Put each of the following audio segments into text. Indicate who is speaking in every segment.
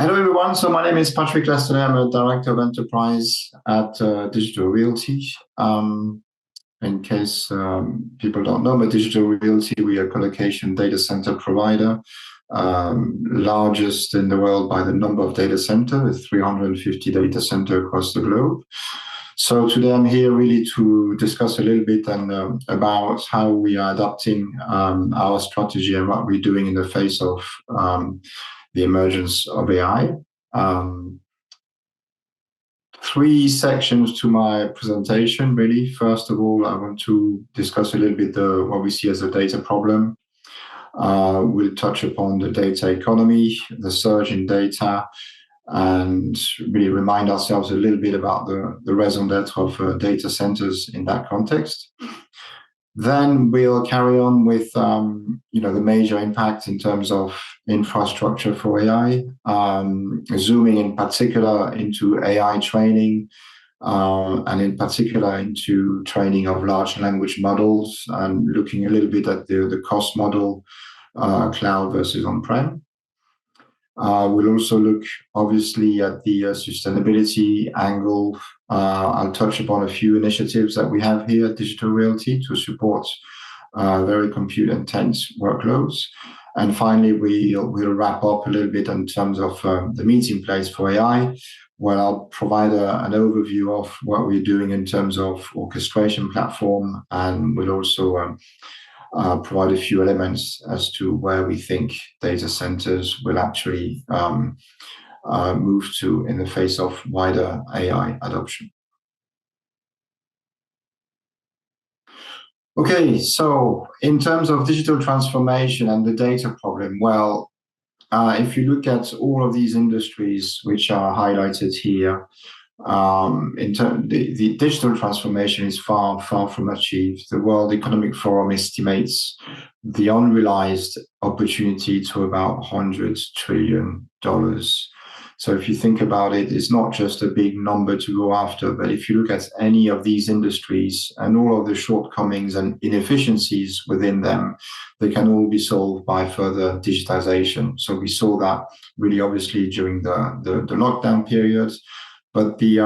Speaker 1: Hello, everyone. So my name is Patrick Lastennet. I'm a director of enterprise at Digital Realty. In case people don't know, but Digital Realty, we are a colocation data center provider, largest in the world by the number of data centers, with 350 data centers across the globe. So today I'm here really to discuss a little bit about how we are adapting our strategy and what we're doing in the face of the emergence of AI. Three sections to my presentation, really. First of all, I want to discuss a little bit what we see as a data problem. We'll touch upon the data economy, the surge in data, and really remind ourselves a little bit about the raison d'etre of data centers in that context. Then we'll carry on with the major impact in terms of infrastructure for AI, zooming in particular into AI training, and in particular into training of large language models, and looking a little bit at the cost model, cloud versus on-prem. We'll also look, obviously, at the sustainability angle. I'll touch upon a few initiatives that we have here at Digital Realty to support very compute-intense workloads. And finally, we'll wrap up a little bit in terms of the meeting place for AI, where I'll provide an overview of what we're doing in terms of orchestration platform, and we'll also provide a few elements as to where we think data centers will actually move to in the face of wider AI adoption. Okay, so in terms of digital transformation and the data problem, well, if you look at all of these industries which are highlighted here, the digital transformation is far from achieved. The World Economic Forum estimates the unrealized opportunity to about $100 trillion. So if you think about it, it's not just a big number to go after, but if you look at any of these industries and all of the shortcomings and inefficiencies within them, they can all be solved by further digitization. So we saw that really obviously during the lockdown period. But the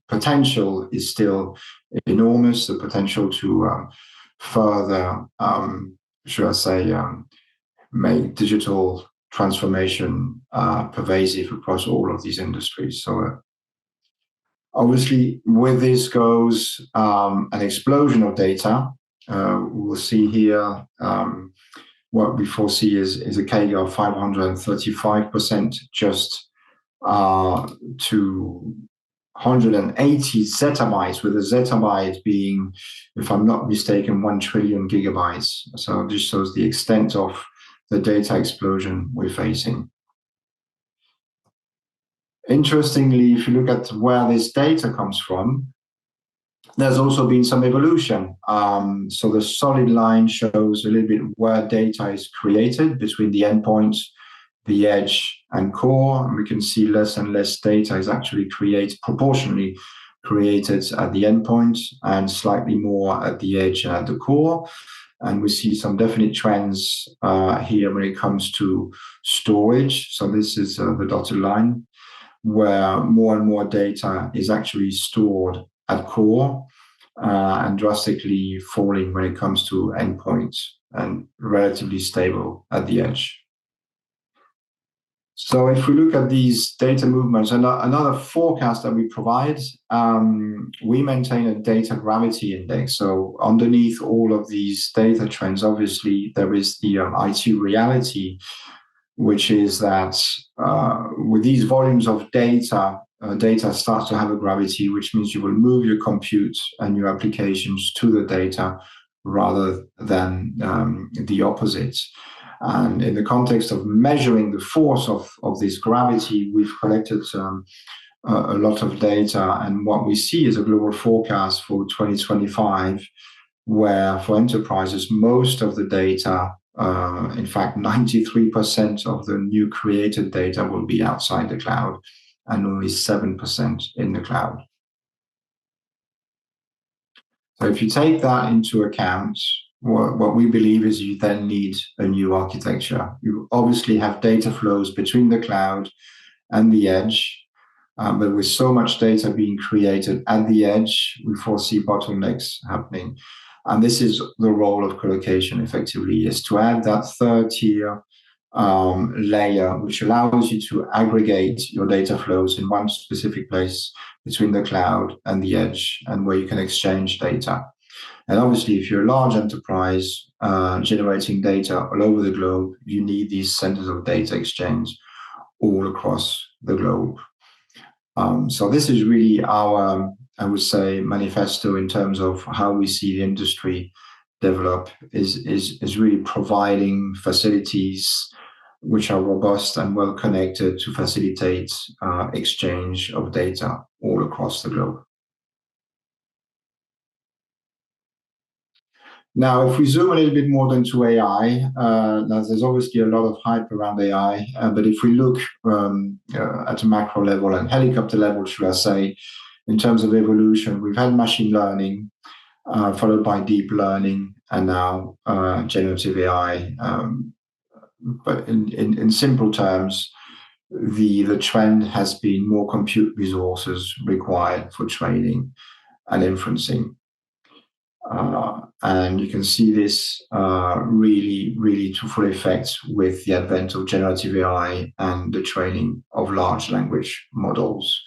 Speaker 1: potential is still enormous. The potential to further, should I say, make digital transformation pervasive across all of these industries. So obviously, with this goes an explosion of data. We'll see here what we foresee is a CAGR of 535% just to 180 zettabytes, with a zettabyte being, if I'm not mistaken, 1 trillion gigabytes. So this shows the extent of the data explosion we're facing. Interestingly, if you look at where this data comes from, there's also been some evolution. So the solid line shows a little bit where data is created between the endpoints, the edge, and core. And we can see less and less data is actually proportionally created at the endpoint and slightly more at the edge and at the core. And we see some definite trends here when it comes to storage. So this is the dotted line, where more and more data is actually stored at core and drastically falling when it comes to endpoints and relatively stable at the edge. So if we look at these data movements, another forecast that we provide, we maintain a data gravity index. So underneath all of these data trends, obviously, there is the IT reality, which is that with these volumes of data, data starts to have a gravity, which means you will move your compute and your applications to the data rather than the opposite. And in the context of measuring the force of this gravity, we've collected a lot of data. And what we see is a global forecast for 2025, where for enterprises, most of the data, in fact, 93% of the new created data will be outside the cloud and only 7% in the cloud. So if you take that into account, what we believe is you then need a new architecture. You obviously have data flows between the cloud and the edge, but with so much data being created at the edge, we foresee bottlenecks happening. And this is the role of colocation effectively, is to add that third tier layer, which allows you to aggregate your data flows in one specific place between the cloud and the edge, and where you can exchange data. And obviously, if you're a large enterprise generating data all over the globe, you need these centers of data exchange all across the globe. So this is really our, I would say, manifesto in terms of how we see the industry develop, is really providing facilities which are robust and well connected to facilitate exchange of data all across the globe. Now, if we zoom a little bit more into AI, now there's obviously a lot of hype around AI, but if we look at a macro level and helicopter level, should I say, in terms of evolution, we've had machine learning, followed by deep learning, and now generative AI. But in simple terms, the trend has been more compute resources required for training and inferencing. And you can see this really to full effect with the advent of generative AI and the training of large language models,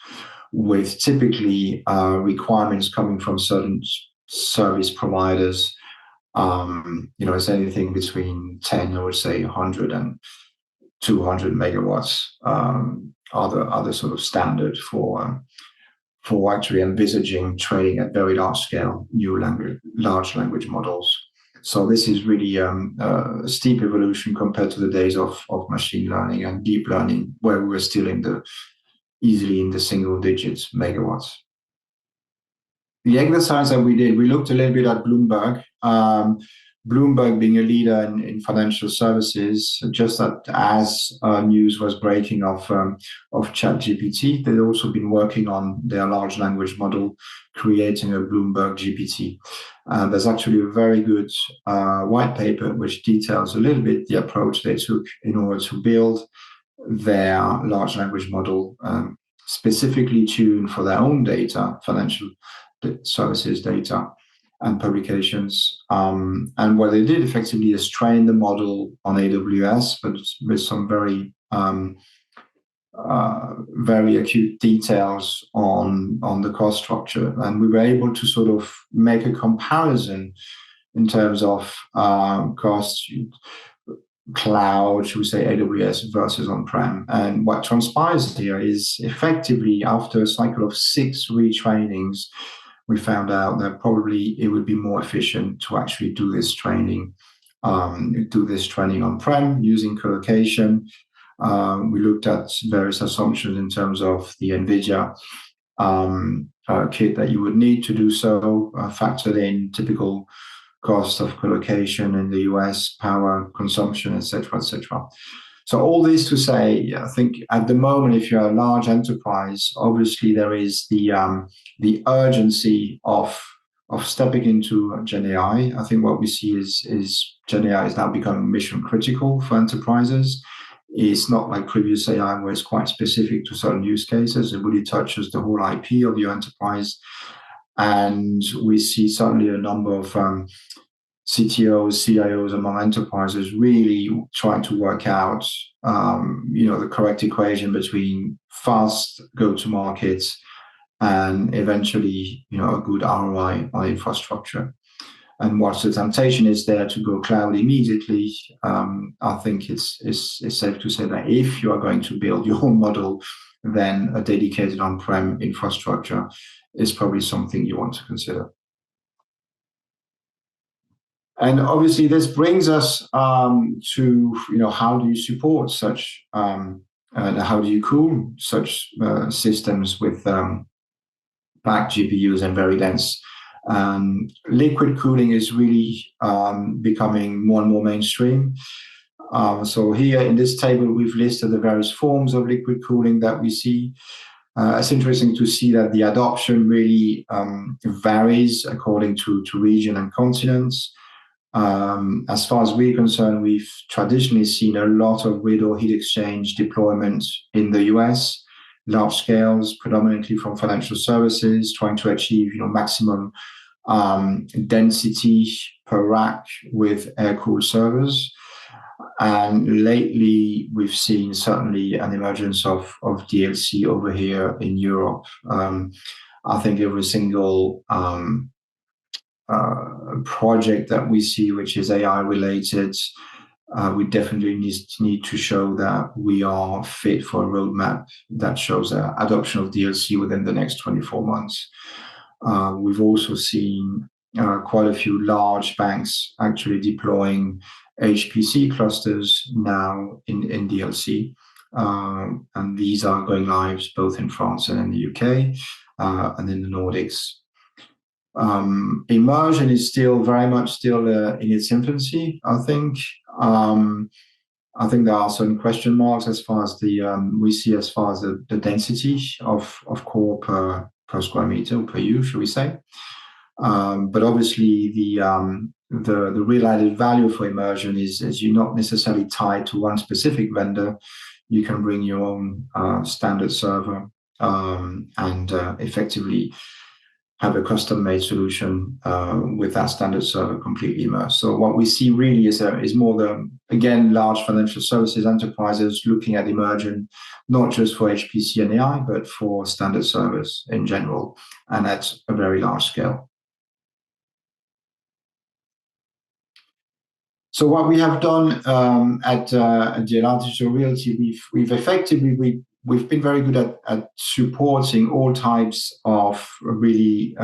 Speaker 1: with typically requirements coming from certain service providers. It's anything between 10, I would say, 100 and 200 megawatts are the sort of standard for actually envisaging training at very large scale large language models. So this is really a steep evolution compared to the days of machine learning and deep learning, where we were still easily in the single digits megawatts. The exercise that we did, we looked a little bit at Bloomberg. Bloomberg being a leader in financial services, just that as news was breaking of ChatGPT, they'd also been working on their large language model, creating a Bloomberg GPT. There's actually a very good white paper which details a little bit the approach they took in order to build their large language model, specifically tuned for their own data, financial services data and publications. And what they did effectively is train the model on AWS, but with some very acute details on the cost structure. And we were able to sort of make a comparison in terms of costs, cloud, should we say AWS versus on-prem. And what transpires here is effectively after a cycle of 6 retrainings, we found out that probably it would be more efficient to actually do this training on-prem using colocation. We looked at various assumptions in terms of the NVIDIA kit that you would need to do so, factored in typical cost of colocation in the US, power consumption, etc., etc. So all this to say, I think at the moment, if you're a large enterprise, obviously there is the urgency of stepping into Gen AI. I think what we see is Gen AI is now becoming mission critical for enterprises. It's not like previous AI where it's quite specific to certain use cases. It really touches the whole IP of your enterprise. And we see certainly a number of CTOs, CIOs among enterprises really trying to work out, the correct equation between fast go-to-market and eventually, a good ROI on infrastructure. And whilst the temptation is there to go cloud immediately, I think it's safe to say that if you are going to build your own model, then a dedicated on-prem infrastructure is probably something you want to consider. And obviously, this brings us to how do you support such and how do you cool such systems with packed GPUs and very dense. Liquid cooling is really becoming more and more mainstream. So here in this table, we've listed the various forms of liquid cooling that we see. It's interesting to see that the adoption really varies according to region and continents. As far as we're concerned, we've traditionally seen a lot of real heat exchange deployment in the US, large scales, predominantly from financial services, trying to achieve maximum density per rack with air-cooled servers. And lately, we've seen certainly an emergence of DLC over here in Europe. I think every single project that we see, which is AI related, we definitely need to show that we are fit for a roadmap that shows adoption of DLC within the next 24 months. We've also seen quite a few large banks actually deploying HPC clusters now in DLC. And these are going live both in France and in the UK and in the Nordics. Immersion is still very much still in its infancy, I think. I think there are some question marks as far as we see as far as the density of core per square meter, per U, should we say. But obviously the real added value for immersion is you're not necessarily tied to one specific vendor. You can bring your own standard server and effectively have a custom-made solution with that standard server completely immersed. So what we see really is more again, large financial services enterprises looking at immersion, not just for HPC and AI, but for standard servers in general, and at a very large scale. So what we have done at DLR Digital Realty, we've been very good at supporting all types of really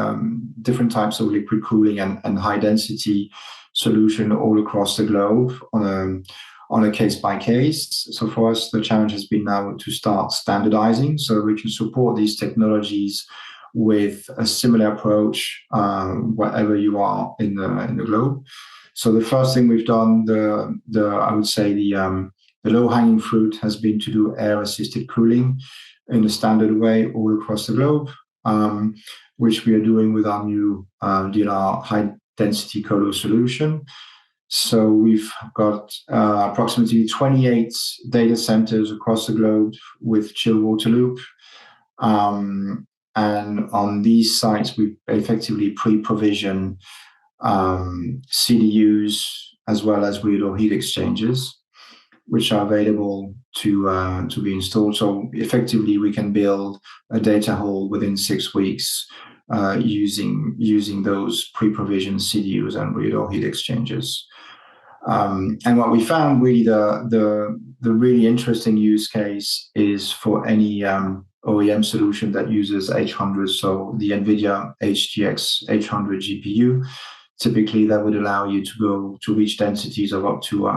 Speaker 1: different types of liquid cooling and high density solution all across the globe on a case by case. So for us, the challenge has been now to start standardizing so we can support these technologies with a similar approach wherever you are in the globe. So the first thing we've done, I would say the low-hanging fruit has been to do air-assisted cooling in a standard way all across the globe, which we are doing with our new DLR high-density colo solution. So we've got approximately 28 data centers across the globe with chill water loop. And on these sites, we effectively pre-provision CDUs as well as real heat exchangers, which are available to be installed. So effectively, we can build a data hall within 6 weeks using those pre-provisioned CDUs and real heat exchangers. And what we found really the really interesting use case is for any OEM solution that uses H100, so the NVIDIA HGX H100 GPU. Typically, that would allow you to reach densities of up to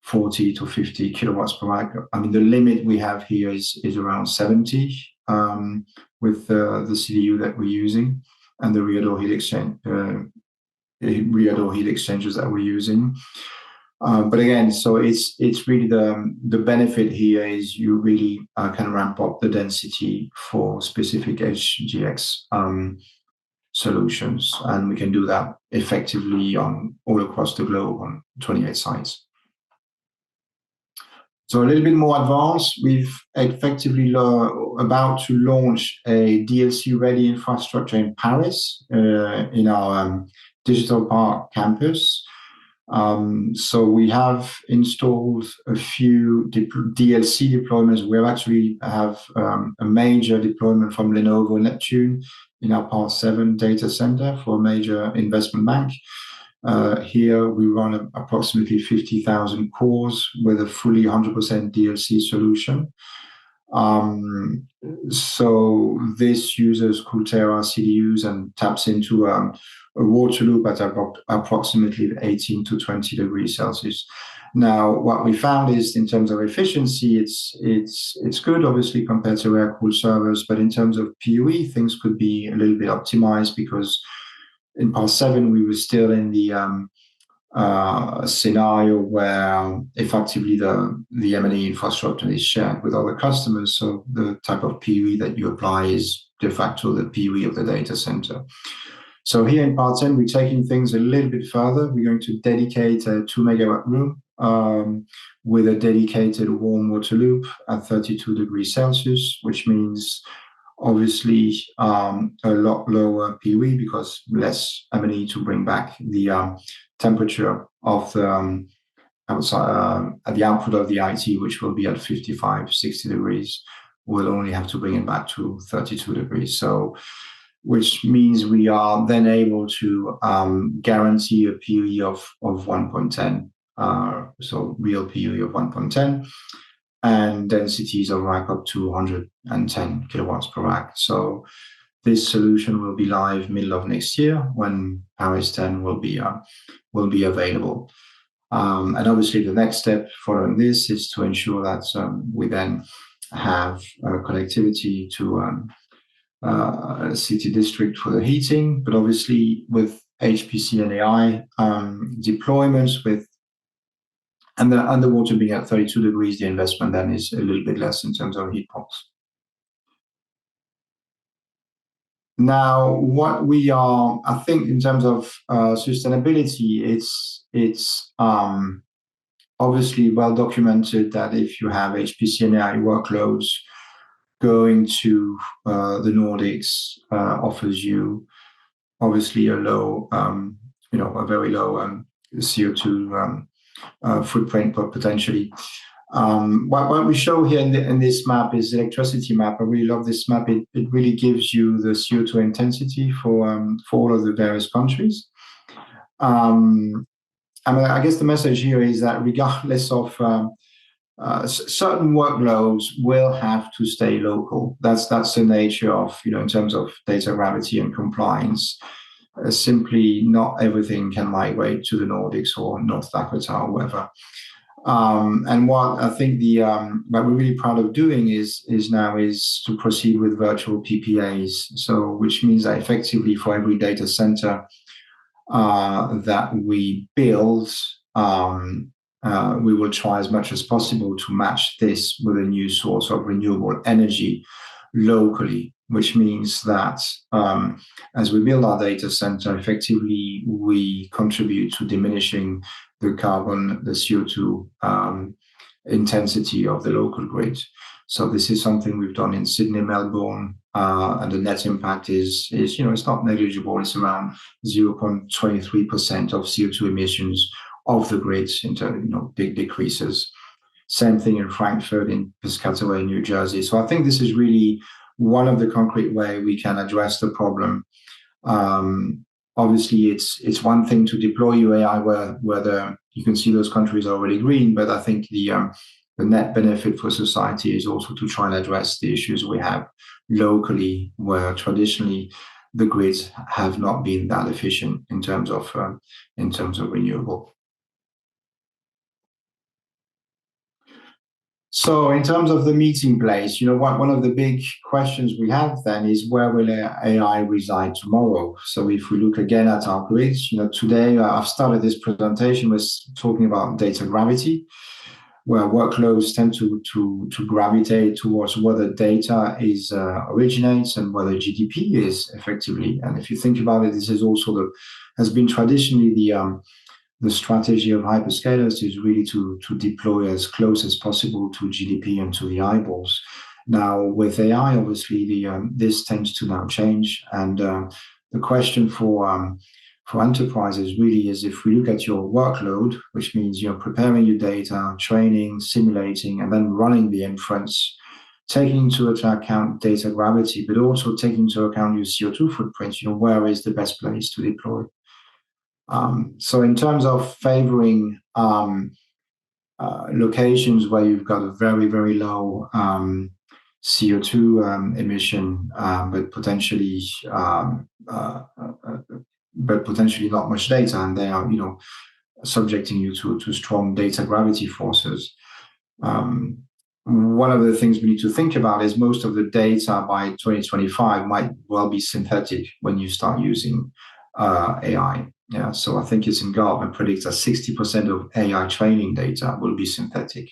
Speaker 1: 40 to 50 kilowatts per rack. I mean, the limit we have here is around 70 with the CDU that we're using and the rear door heat exchangers that we're using. But again, so it's really the benefit here is you really can ramp up the density for specific HGX solutions, and we can do that effectively on all across the globe on 28 sites. So a little bit more advanced, we've effectively about to launch a DLC-ready infrastructure in Paris in our Digital Park campus. So we have installed a few DLC deployments. We actually have a major deployment from Lenovo Neptune in our Part 7 data center for a major investment bank. Here we run approximately 50,000 cores with a fully 100% DLC solution. So this uses CoolTera CDUs and taps into a water loop at approximately 18 to 20 degrees Celsius. Now, what we found is in terms of efficiency, it's good, obviously, compared to air-cooled servers, but in terms of PUE, things could be a little bit optimized because in Part 7, we were still in the scenario where effectively the M&E infrastructure is shared with other customers. So the type of PUE that you apply is de facto the PUE of the data center. So here in part 10, we're taking things a little bit further. We're going to dedicate a 2 megawatt room with a dedicated warm water loop at 32 degrees Celsius, which means obviously a lot lower PUE because less M&E to bring back the temperature of the outside at the output of the IT, which will be at 55, 60 degrees. We'll only have to bring it back to 32 degrees. So, which means we are then able to guarantee a PUE of 1.10. So real PUE of 1.10 and densities of rack up to 110 kilowatts per rack. So this solution will be live middle of next year when Paris 10 will be available. And obviously, the next step following this is to ensure that we then have connectivity to a city district for the heating. But obviously, with HPC and AI deployments, and the underwater being at 32 degrees, the investment then is a little bit less in terms of heat pumps. Now, what we are, I think, in terms of sustainability, it's obviously well documented that if you have HPC and AI workloads, going to the Nordics offers you obviously a low, a very low CO2 footprint, but potentially. What we show here in this map is the electricity map. I really love this map. It really gives you the CO2 intensity for all of the various countries. I guess the message here is that regardless of certain workloads will have to stay local. That's the nature of, in terms of data gravity and compliance. Simply not everything can migrate to the Nordics or North Dakota or wherever. And what I think what we're really proud of doing is to proceed with virtual PPAs. So which means that effectively for every data center that we build, we will try as much as possible to match this with a new source of renewable energy locally, which means that as we build our data center, effectively we contribute to diminishing the CO2 intensity of the local grid. So this is something we've done in Sydney, Melbourne, and the net impact is it's not negligible. It's around 0.23% of CO2 emissions of the grids into big decreases. Same thing in Frankfurt, in Piscataway, New Jersey. So I think this is really one of the concrete way we can address the problem. Obviously, it's one thing to deploy AI where you can see those countries are already green, but I think the net benefit for society is also to try and address the issues we have locally, where traditionally the grids have not been that efficient in terms of renewable. So in terms of the meeting place, one of the big questions we have then is where will AI reside tomorrow? So if we look again at our grids, today I've started this presentation with talking about data gravity, where workloads tend to gravitate towards where the data originates and where the GDP is effectively. And if you think about it, this is also has been traditionally the strategy of hyperscalers is really to deploy as close as possible to GDP and to the eyeballs. Now, with AI, obviously, this tends to now change. And the question for enterprises really is, if we look at your workload, which means you're preparing your data, training, simulating, and then running the inference, taking into account data gravity, but also taking into account your CO2 footprint, where is the best place to deploy? So in terms of favoring locations where you've got a very, very low CO2 emission, but potentially not much data, and they are subjecting you to strong data gravity forces. One of the things we need to think about is most of the data by 2025 might well be synthetic when you start using AI. Yeah, so I think it's in Gartner predicts that 60% of AI training data will be synthetic.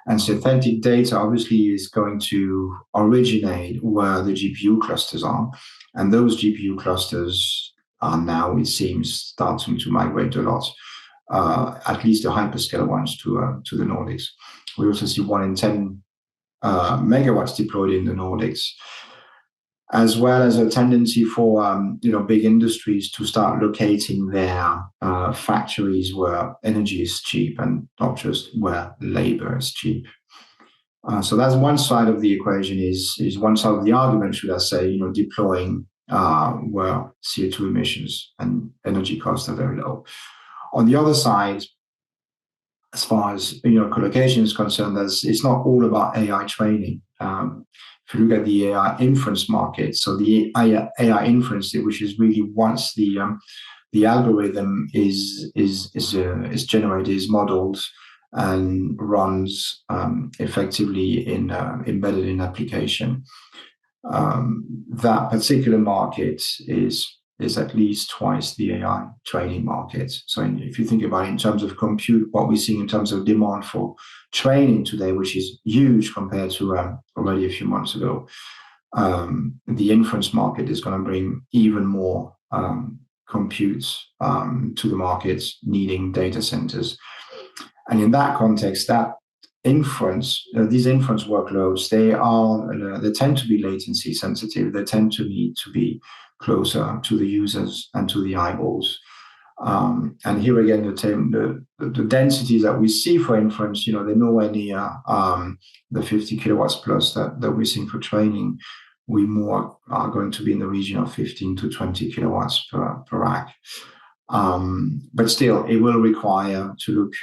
Speaker 1: And synthetic data obviously is going to originate where the GPU clusters are. And those GPU clusters are now, it seems, starting to migrate a lot, at least the hyperscaler ones, to the Nordics. We also see 1 in 10 megawatts deployed in the Nordics, as well as a tendency for big industries to start locating their factories where energy is cheap and not just where labor is cheap. So that's one side of the equation, is one side of the argument, should I say, deploying where CO2 emissions and energy costs are very low. On the other side, as far as colocation is concerned, it's not all about AI training. If you look at the AI inference market, so the AI inference, which is really once the algorithm is generated, is modeled, and runs effectively embedded in application. That particular market is at least twice the AI training market. So if you think about it in terms of compute, what we're seeing in terms of demand for training today, which is huge compared to already a few months ago, the inference market is going to bring even more compute to the market, needing data centers. And in that context, that these inference workloads, they tend to be latency sensitive. They tend to need to be closer to the users and to the eyeballs. And here again, the densities that we see for inference, they're nowhere near the 50 kilowatts plus that we're seeing for training. We more are going to be in the region of 15 to 20 kilowatts per rack. But still, it will require to look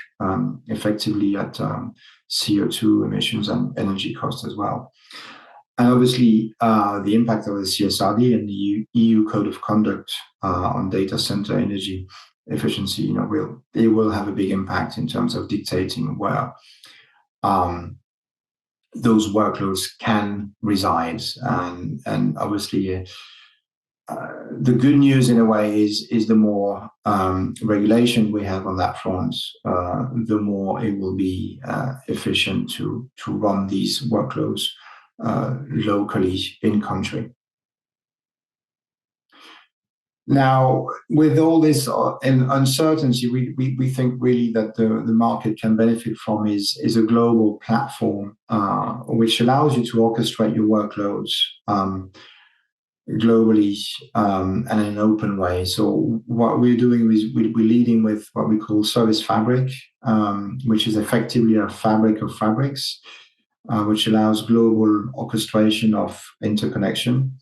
Speaker 1: effectively at CO2 emissions and energy costs as well. And obviously, the impact of the CSRD and the EU Code of Conduct on data center energy efficiency, it will have a big impact in terms of dictating where those workloads can reside. And obviously, the good news in a way is the more regulation we have on that front, the more it will be efficient to run these workloads locally in country. Now, with all this uncertainty, we think really that the market can benefit from is a global platform which allows you to orchestrate your workloads globally and in an open way. So what we're doing is we're leading with what we call Service Fabric, which is effectively a fabric of fabrics, which allows global orchestration of interconnection,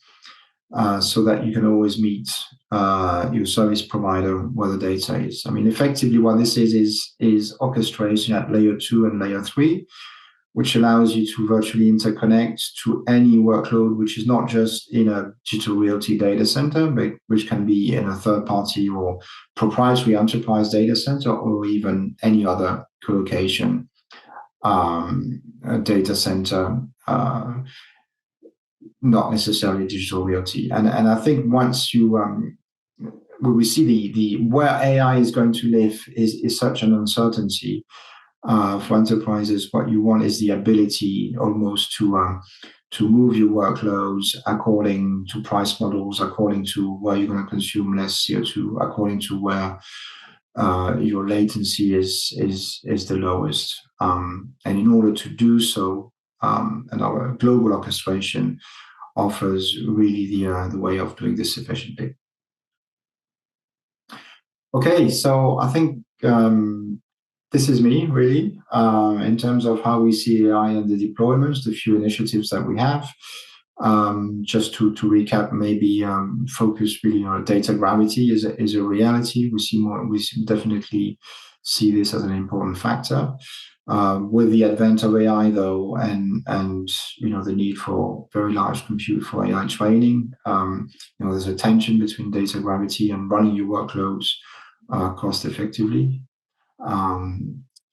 Speaker 1: so that you can always meet your service provider where the data is. I mean, effectively what this is orchestration at layer 2 and layer 3, which allows you to virtually interconnect to any workload, which is not just in a digital realty data center, but which can be in a third-party or proprietary enterprise data center, or even any other colocation data center, not necessarily digital realty. And I think once we see the where AI is going to live is such an uncertainty. For enterprises, what you want is the ability almost to move your workloads according to price models, according to where you're going to consume less CO2, according to where your latency is the lowest. And in order to do so, and our global orchestration offers really the way of doing this efficiently. Okay, so I think this is me, really, in terms of how we see AI and the deployments, the few initiatives that we have. Just to recap, maybe focus really on data gravity is a reality. We definitely see this as an important factor. With the advent of AI, though, and the need for very large compute for AI training, there's a tension between data gravity and running your workloads cost effectively.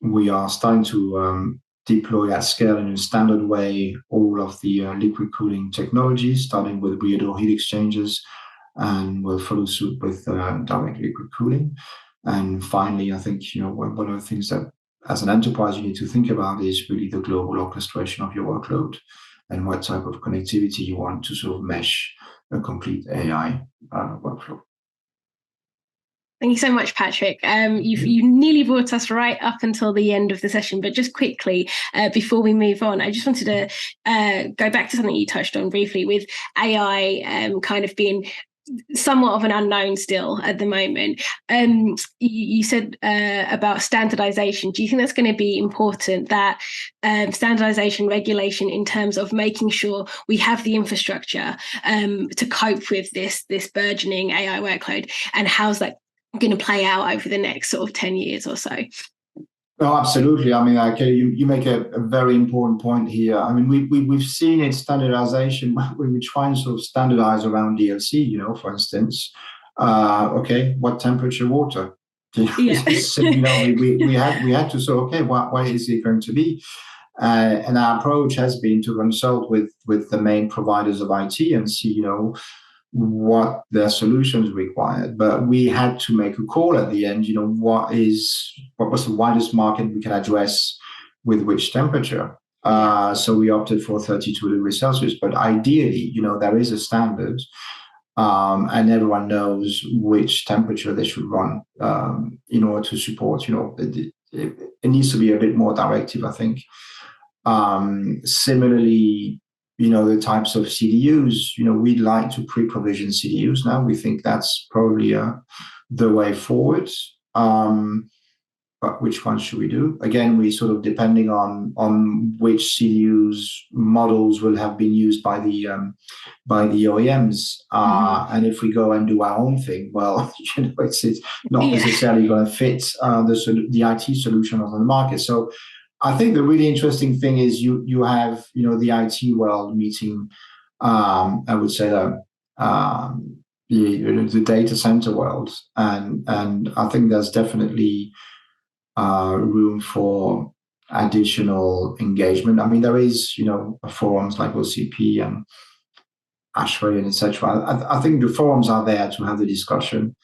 Speaker 1: We are starting to deploy at scale in a standard way all of the liquid cooling technologies, starting with rear door heat exchangers, and we'll follow suit with direct liquid cooling. And finally, I think one of the things that as an enterprise you need to think about is really the global orchestration of your workload and what type of connectivity you want to sort of mesh a complete AI workflow.
Speaker 2: Thank you so much, Patrick. You nearly brought us right up until the end of the session, but just quickly, before we move on, I just wanted to go back to something you touched on briefly with AI kind of being somewhat of an unknown still at the moment. You said about standardization. Do you think that's going to be important, that standardization regulation in terms of making sure we have the infrastructure to cope with this burgeoning AI workload, and how's that going to play out over the next sort of 10 years or so?
Speaker 1: No, absolutely. I mean, you make a very important point here. I mean, we've seen it standardization when we try and sort of standardize around DLC, for instance. Okay, what temperature water?
Speaker 2: Yeah.
Speaker 1: We had to say, okay, what is it going to be? And our approach has been to consult with the main providers of IT and see, what their solutions required. But we had to make a call at the end, what was the widest market we can address with which temperature. So we opted for 32 degrees Celsius. But ideally, there is a standard, and everyone knows which temperature they should run in order to support. It needs to be a bit more directive, I think. Similarly, the types of CDUs, we'd like to pre-provision CDUs now. We think that's probably the way forward. But which ones should we do? Again, we sort of depending on which CDUs models will have been used by the OEMs. And if we go and do our own thing, well, it's not necessarily going to fit the IT solution on the market. So I think the really interesting thing is you have the IT world meeting, I would say the data center world, and I think there's definitely room for additional engagement. I mean, there is forums like OCP and ASHRAE and etc. I think the forums are there to have the discussion.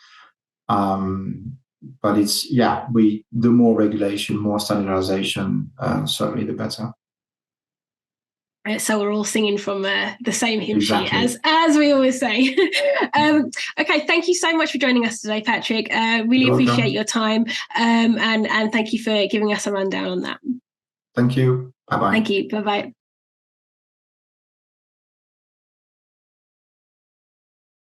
Speaker 1: But it's the more regulation, more standardization, certainly the better.
Speaker 2: So we're all singing from the same hymn sheet, as we always say. Okay, thank you so much for joining us today, Patrick. Really appreciate your time, and thank you for giving us a rundown on that.
Speaker 1: Thank you. Bye-bye.
Speaker 2: Thank you. Bye-bye.